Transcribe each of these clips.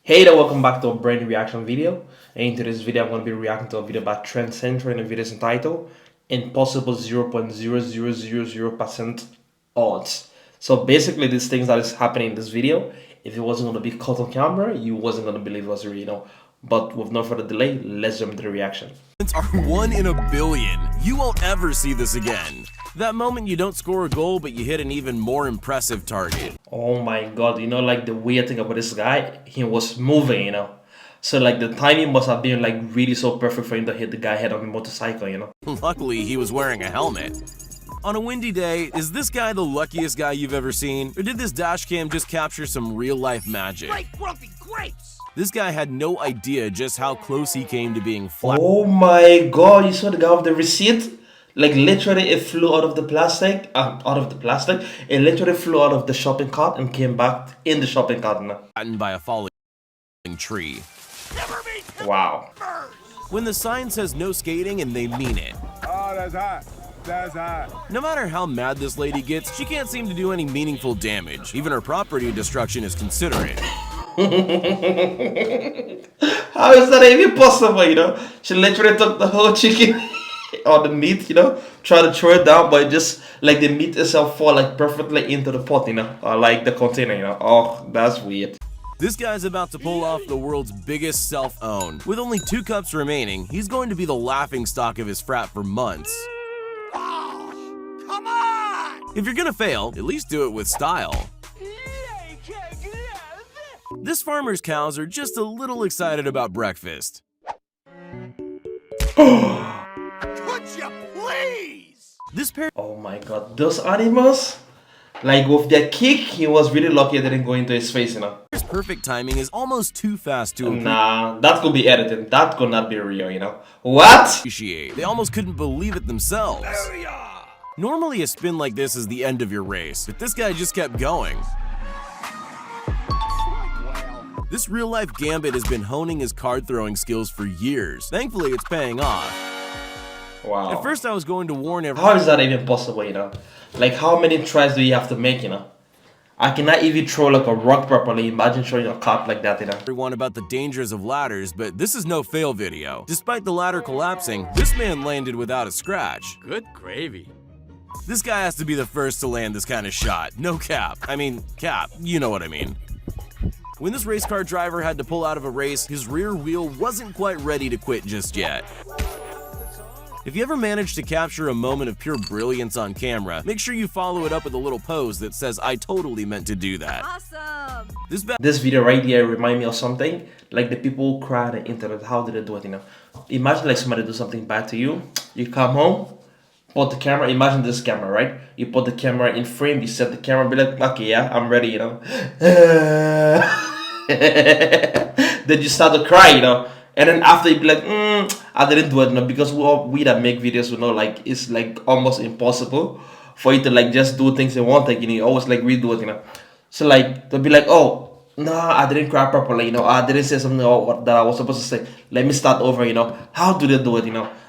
Hey there, welcome back to a brand new reaction video. And in today's video, I'm going to be reacting to a video about Trend Center, and the video is entitled Impossible 0.0000% odds. So basically, these things that is happening in this video, if it wasn't going to be caught on camera, you wasn't going to believe it was real. But with no further delay, let's jump into the reaction. Are 1 in a billion. You won't ever see this again. That moment you don't score a goal, but you hit an even more impressive target. Oh my god, like the weird thing about this guy, he was moving. So like the timing must have been like really so perfect for him to hit the guy head on the motorcycle. Luckily, he was wearing a helmet. On a windy day, is this guy the luckiest guy you've ever seen? Or did this dashcam just capture some real-life magic? Great grumpy grapes! This guy had no idea just how close he came to being flat. Oh my god, you saw the guy with the receipt? Like literally it flew out of the plastic, it literally flew out of the shopping cart and came back in the shopping cart. Flattened by a falling tree. Never meet Wow. When the sign says no skating and they mean it. Oh, that's hot. That's hot. No matter how mad this lady gets, she can't seem to do any meaningful damage. Even her property destruction is considerate. How is that even possible, She literally took the whole chicken or the meat, try to throw it down, but just like the meat itself fall like perfectly into the pot, or like the container, Oh, that's weird. This guy's about to pull off the world's biggest self-own. With only 2 cups remaining, he's going to be the laughingstock of his frat for months. Oh, come on! If you're gonna fail, at least do it with style. This farmer's cows are just a little excited about breakfast. Could you please? This pair Oh my god, those animals, like with their kick, he was really lucky it didn't go into his face, His perfect timing is almost too fast to Nah, that could be edited. That could not be real, What? appreciate. They almost couldn't believe it themselves. Normally a spin like this is the end of your race, but this guy just kept going. This real-life gambit has been honing his card-throwing skills for years. Thankfully, it's paying off. Wow. At first, I was going to warn everyone. How is that even possible, Like, how many tries do you have to make, I cannot even throw like a rock properly. Imagine throwing a cup like that, Everyone about the dangers of ladders, but this is no fail video. Despite the ladder collapsing, this man landed without a scratch. Good gravy. This guy has to be the first to land this kind of shot. No cap. I mean, cap. You know what I mean. When this race car driver had to pull out of a race, his rear wheel wasn't quite ready to quit just yet. If you ever manage to capture a moment of pure brilliance on camera, make sure you follow it up with a little pose that says, "I totally meant to do that." Awesome! This video right here remind me of something. Like the people who cry on the internet. How did they do it, Imagine like somebody do something bad to you. You come home, put the camera, imagine this camera, right? You put the camera in frame, you set the camera, be like, okay, yeah, I'm ready, Then you start to cry, and then after you be like, I didn't do it, because we that make videos, like it's like almost impossible for you to like just do things in one take, you always like redo it, So like they'll be like, oh, no, I didn't cry properly, I didn't say something that I was supposed to say. Let me start over, How do they do it,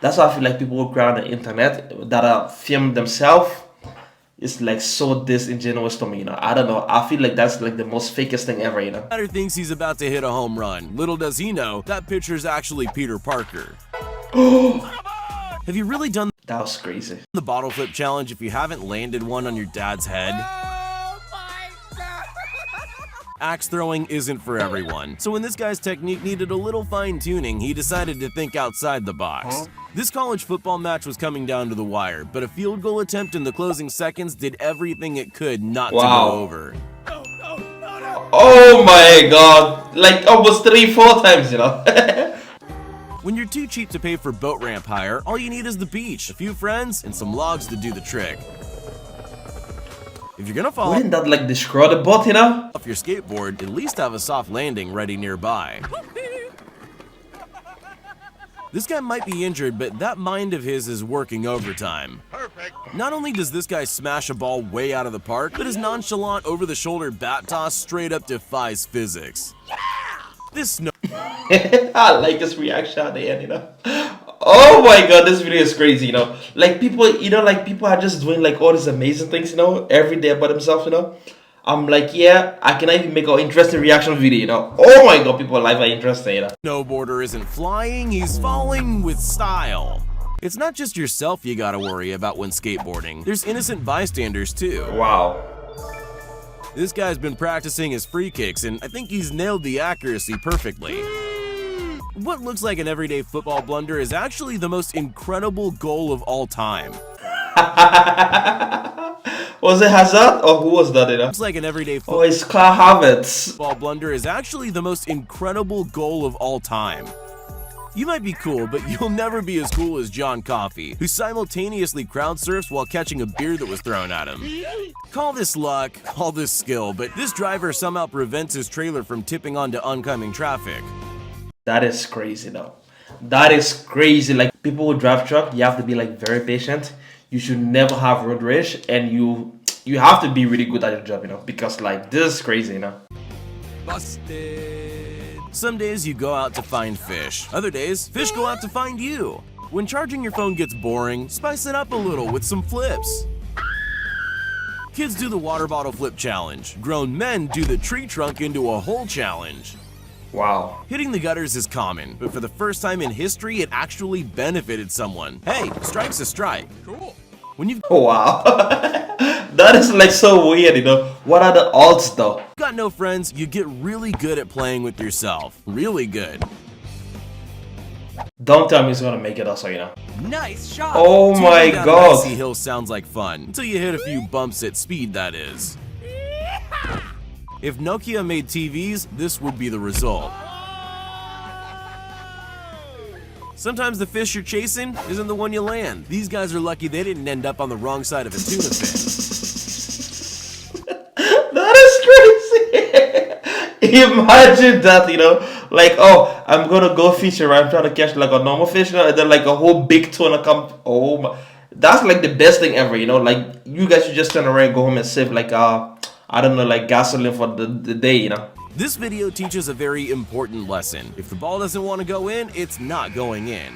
That's why I feel like people who cry on the internet that are film themselves. It's like so disingenuous to me, I don't know. I feel like that's like the most fakest thing ever, Batter thinks he's about to hit a home run. Little does he know, that pitcher's actually Peter Parker. Have you really done That was crazy. the bottle flip challenge if you haven't landed one on your dad's head? Oh my god! Axe throwing isn't for everyone, so when this guy's technique needed a little fine-tuning, he decided to think outside the box. This college football match was coming down to the wire, but a field goal attempt in the closing seconds did everything it could not to go over. No, no, no, no! Oh my god, like almost 3-4 times, When you're too cheap to pay for boat ramp hire, all you need is the beach, a few friends, and some logs to do the trick. If you're gonna fall Wouldn't that like destroy the boat, off your skateboard, at least have a soft landing ready nearby. This guy might be injured, but that mind of his is working overtime. Perfect. Not only does this guy smash a ball way out of the park, but his nonchalant over-the-shoulder bat toss straight up defies physics. This I like this reaction at the end, Oh my god, this video is crazy, Like people, like people are just doing like all these amazing things, every day by themselves, I'm like, yeah, I can even make an interesting reaction video, you know. Oh my god, people life are interesting, you know. Snowboarder isn't flying, he's falling with style. It's not just yourself you gotta worry about when skateboarding. There's innocent bystanders too. Wow. This guy's been practicing his free kicks, and I think he's nailed the accuracy perfectly. What looks like an everyday football blunder is actually the most incredible goal of all time. Was it Hazard or who was that? You know? Looks like an everyday Oh, it's Clark Havertz. football blunder is actually the most incredible goal of all time. You might be cool, but you'll never be as cool as John Coffey, who simultaneously crowd surfs while catching a beer that was thrown at him. Call this luck, call this skill, but this driver somehow prevents his trailer from tipping onto oncoming traffic. That is crazy though. That is crazy. Like people who drive truck, you have to be like very patient. You should never have road rage, and you have to be really good at your job, you know, because like this is crazy, you know. Busted. Some days you go out to find fish. Other days, fish go out to find you. When charging your phone gets boring, spice it up a little with some flips. Kids do the water bottle flip challenge. Grown men do the tree trunk into a hole challenge. Wow. Hitting the gutters is common, but for the first time in history, it actually benefited someone. Hey, strike's a strike. Cool. When you've Oh, wow. That is like so weird, you know. What are the odds though? got no friends, you get really good at playing with yourself. Really good. Don't tell me he's gonna make it also, you know. Nice shot. Oh my Tearing down god. icy hill sounds like fun, until you hit a few bumps at speed, that is. If Nokia made TVs, this would be the result. Sometimes the fish you're chasing isn't the one you land. These guys are lucky they didn't end up on the wrong side of a tuna fin. That is crazy. Imagine that, you know, like, oh, I'm gonna go fishing, right? I'm trying to catch like a normal fish, you know, and then like a whole big tuna come. Oh my, that's like the best thing ever, you know. Like you guys should just turn around and go home and save like I don't know, like gasoline for the day, you know. This video teaches a very important lesson. If the ball doesn't want to go in, it's not going in.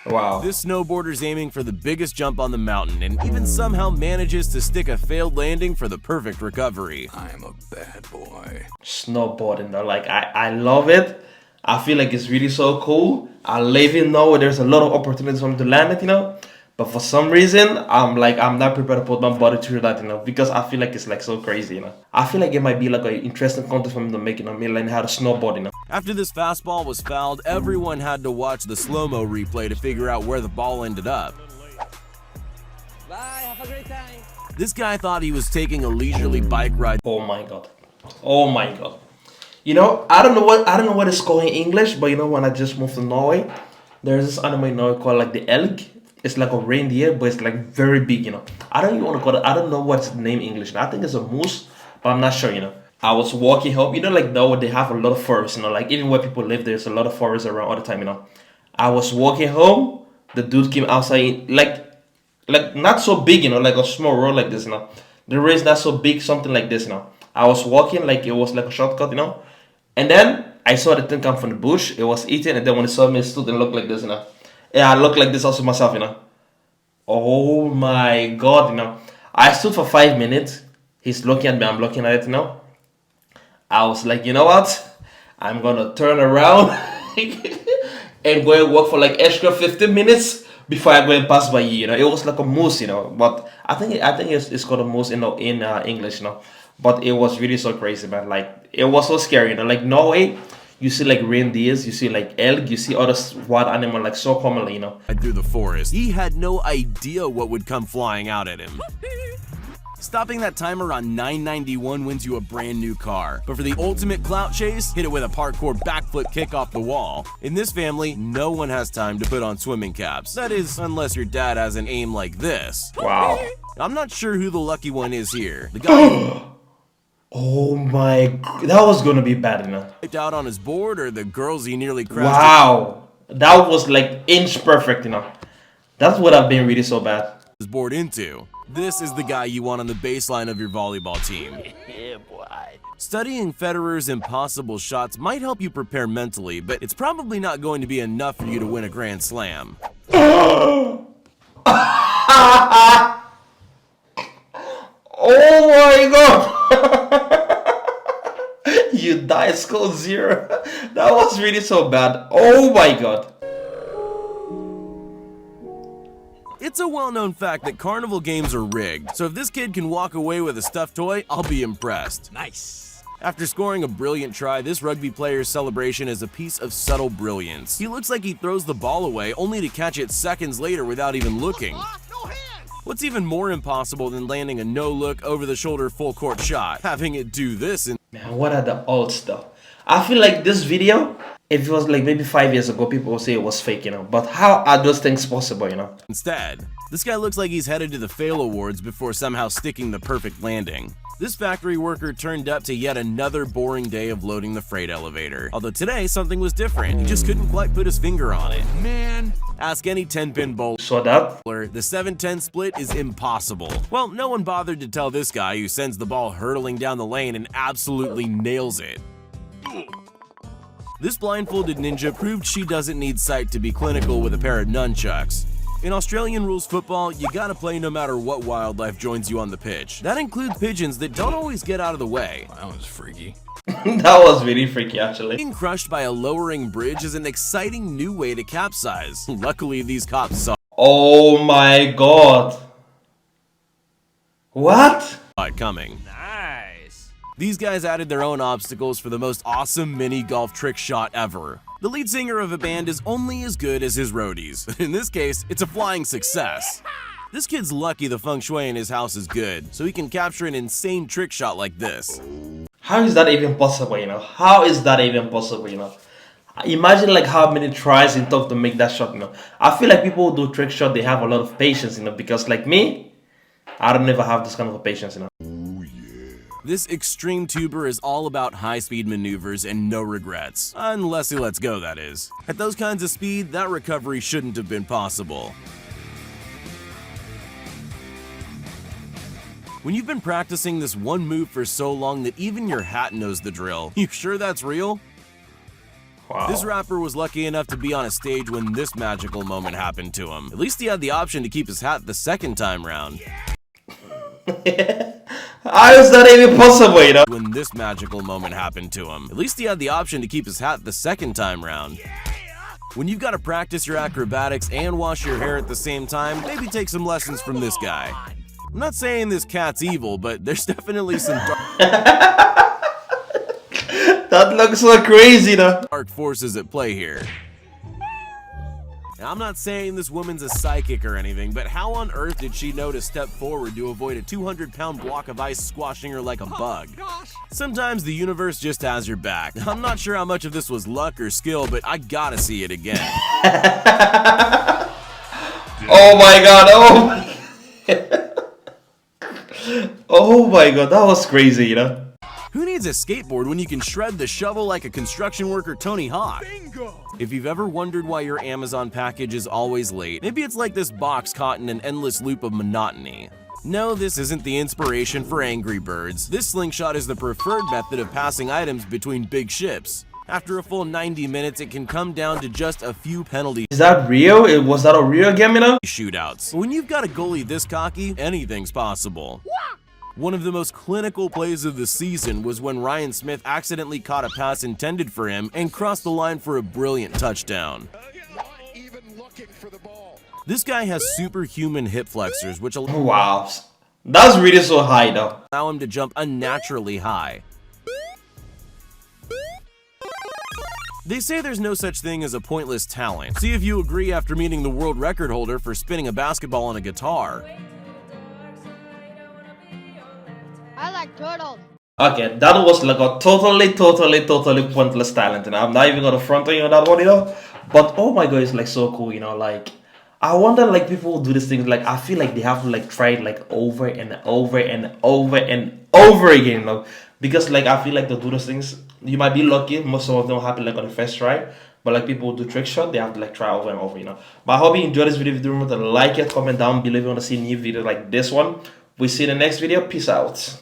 Wow. This snowboarder's aiming for the biggest jump on the mountain and even somehow manages to stick a failed landing for the perfect recovery. I'm a bad boy. Snowboarding though, like I love it. I feel like it's really so cool. I live in Norway. There's a lot of opportunities for me to land it, you know. But for some reason, I'm not prepared to put my body through that, you know, because I feel like it's like so crazy, you know. I feel like it might be like an interesting content for me to make, you know, me learning how to snowboard, you know. After this fastball was fouled, everyone had to watch the slow-mo replay to figure out where the ball ended up. Bye, have a great time. This guy thought he was taking a leisurely bike ride. Oh my god. Oh my god. You know, I don't know what it's called in English, but you know, when I just moved to Norway, there's this animal in Norway called like the elk. It's like a reindeer, but it's like very big, you know. I don't even want to call it, I don't know what's the name in English. I think it's a moose, but I'm not sure, you know. I was walking home, you know, like Norway, they have a lot of forests, you know, like even where people live, there's a lot of forests around all the time, you know. I was walking home, the dude came outside, like not so big, you know, like a small road like this, you know. The road is not so big, something like this, you know. I was walking, like it was like a shortcut, you know. And then I saw the thing come from the bush, it was eating, and then when it saw me, it stood and looked like this, you know. Yeah, I look like this also myself, you know. Oh my god, you know. I stood for 5 minutes. He's looking at me, I'm looking at it, you know. I was like, you know what? I'm gonna turn around and go and walk for like extra 15 minutes before I go and pass by you, you know. It was like a moose, you know. But I think it's called a moose in English, you know. But it was really so crazy, man. Like, it was so scary, you know. Like, Norway, you see like reindeers, you see like elk, you see other wild animals like so commonly, you know. Through the forest. He had no idea what would come flying out at him. Stopping that timer on 991 wins you a brand new car. But for the ultimate clout chase, hit it with a parkour backflip kick off the wall. In this family, no one has time to put on swimming caps. That is, unless your dad has an aim like this. Wow. I'm not sure who the lucky one is here. The guy Oh my, that was gonna be bad, you know. wiped out on his board, or the girls he nearly crashed. Wow, that was like inch perfect, you know. That would have been really so bad. His board into. This is the guy you want on the baseline of your volleyball team. Yeah, boy. Studying Federer's impossible shots might help you prepare mentally, but it's probably not going to be enough for you to win a Grand Slam. Oh my god. You die score 0. That was really so bad. Oh my god. It's a well-known fact that carnival games are rigged, so if this kid can walk away with a stuffed toy, I'll be impressed. Nice. After scoring a brilliant try, this rugby player's celebration is a piece of subtle brilliance. He looks like he throws the ball away only to catch it seconds later without even looking. What's even more impossible than landing a no-look, over-the-shoulder full-court shot? Having it do this and Man, what are the odds though? I feel like this video, if it was like maybe 5 years ago, people would say it was fake, you know. But how are those things possible, you know? instead, this guy looks like he's headed to the Fail Awards before somehow sticking the perfect landing. This factory worker turned up to yet another boring day of loading the freight elevator. Although today, something was different. He just couldn't quite put his finger on it. Man, ask any 10-pin bowler. So that The 7-10 split is impossible. Well, no one bothered to tell this guy who sends the ball hurtling down the lane and absolutely nails it. This blindfolded ninja proved she doesn't need sight to be clinical with a pair of nunchucks. In Australian rules football, you gotta play no matter what wildlife joins you on the pitch. That includes pigeons that don't always get out of the way. That was freaky. that was really freaky actually. Being crushed by a lowering bridge is an exciting new way to capsize. Luckily, these cops saw Oh my god. What? it coming. Nice. These guys added their own obstacles for the most awesome mini golf trick shot ever. The lead singer of a band is only as good as his roadies. In this case, it's a flying success. This kid's lucky the feng shui in his house is good, so he can capture an insane trick shot like this. How is that even possible, you know? How is that even possible, you know? Imagine like how many tries it took to make that shot, you know? I feel like people who do trick shot, they have a lot of patience, you know? Because like me, I don't ever have this kind of patience, you know? This extreme tuber is all about high-speed maneuvers and no regrets. Unless he lets go, that is. At those kinds of speed, that recovery shouldn't have been possible. When you've been practicing this one move for so long that even your hat knows the drill, you sure that's real? Wow. This rapper was lucky enough to be on a stage when this magical moment happened to him. At least he had the option to keep his hat the second time round. How is that even possible, you know? When this magical moment happened to him. At least he had the option to keep his hat the second time round. When you've got to practice your acrobatics and wash your hair at the same time, maybe take some lessons from this guy. I'm not saying this cat's evil, but there's definitely some That looks so crazy, though. dark forces at play here. Now, I'm not saying this woman's a psychic or anything, but how on earth did she know to step forward to avoid a 200-pound block of ice squashing her like a bug? Sometimes the universe just has your back. I'm not sure how much of this was luck or skill, but I gotta see it again. Oh my god, oh my Oh my god, that was crazy, you know? Who needs a skateboard when you can shred the shovel like a construction worker Tony Hawk? If you've ever wondered why your Amazon package is always late, maybe it's like this box caught in an endless loop of monotony. No, this isn't the inspiration for Angry Birds. This slingshot is the preferred method of passing items between big ships. After a full 90 minutes, it can come down to just a few penalty Is that real? Was that a real game, you know? shootouts. When you've got a goalie this cocky, anything's possible. One of the most clinical plays of the season was when Ryan Smith accidentally caught a pass intended for him and crossed the line for a brilliant touchdown. This guy has superhuman hip flexors, which Wow. That's really so high, though. allow him to jump unnaturally high. They say there's no such thing as a pointless talent. See if you agree after meeting the world record holder for spinning a basketball on a guitar. I like turtles. Okay, that was like a totally pointless talent, and I'm not even gonna front on you on that one, you know? But oh my god, it's like so cool, you know? Like, I wonder, like, people who do these things, like, I feel like they have to, like, try it, like, over and over and over and over again, you know? Because, like, I feel like to do those things, you might be lucky, most of them happen, like, on the first try. But, like, people who do trick shot, they have to, like, try over and over, you know? But I hope you enjoyed this video. If you do, remember to like it, comment down below if you want to see new videos like this one. We'll see you in the next video. Peace out.